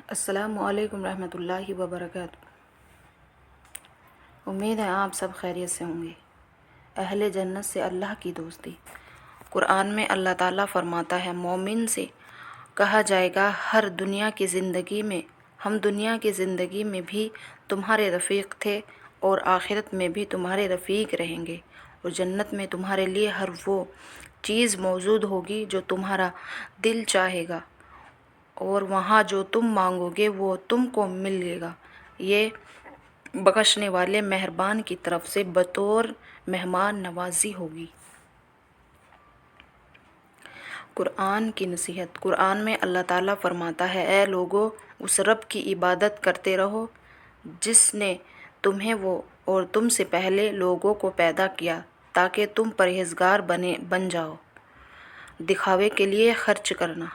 السلام علیکم رحمۃ اللہ وبرکاتہ۔ امید ہے آپ سب خیریت سے ہوں گے۔ اہل جنت سے اللہ کی دوستی۔ قرآن میں اللہ تعالیٰ فرماتا ہے، مومن سے کہا جائے گا ہم دنیا کی زندگی میں بھی تمہارے رفیق تھے اور آخرت میں بھی تمہارے رفیق رہیں گے، اور جنت میں تمہارے لیے ہر وہ چیز موجود ہوگی جو تمہارا دل چاہے گا، اور وہاں جو تم مانگو گے وہ تم کو ملے گا۔ یہ بخشنے والے مہربان کی طرف سے بطور مہمان نوازی ہوگی۔ قرآن کی نصیحت۔ قرآن میں اللہ تعالیٰ فرماتا ہے، اے لوگو، اس رب کی عبادت کرتے رہو جس نے تمہیں اور تم سے پہلے لوگوں کو پیدا کیا تاکہ تم پرہیزگار بن جاؤ۔ دکھاوے کے لیے خرچ کرنا۔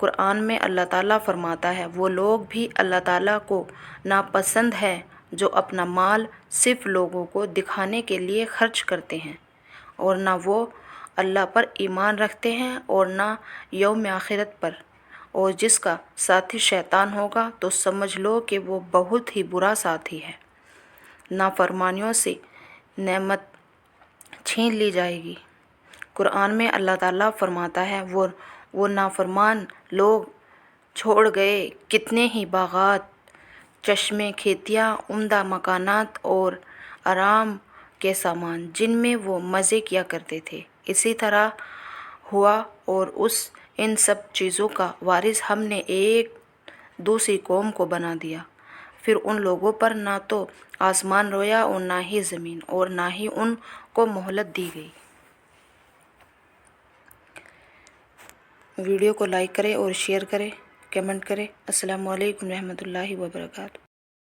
قرآن میں اللہ تعالیٰ فرماتا ہے، وہ لوگ بھی اللہ تعالیٰ کو ناپسند ہیں جو اپنا مال صرف لوگوں کو دکھانے کے لیے خرچ کرتے ہیں، اور نہ وہ اللہ پر ایمان رکھتے ہیں اور نہ یوم آخرت پر، اور جس کا ساتھی شیطان ہوگا تو سمجھ لو کہ وہ بہت ہی برا ساتھی ہے۔ نافرمانیوں سے نعمت چھین لی جائے گی۔ قرآن میں اللہ تعالیٰ فرماتا ہے، وہ نافرمان لوگ چھوڑ گئے کتنے ہی باغات، چشمے، کھیتیاں، عمدہ مکانات اور آرام کے سامان جن میں وہ مزے کیا کرتے تھے۔ اسی طرح ہوا اور ان سب چیزوں کا وارث ہم نے ایک دوسری قوم کو بنا دیا، پھر ان لوگوں پر نہ تو آسمان رویا اور نہ ہی زمین، اور نہ ہی ان کو مہلت دی گئی۔ ویڈیو کو لائک کریں اور شیئر کریں، کمنٹ کریں۔ السلام علیکم رحمۃ اللہ وبرکاتہ۔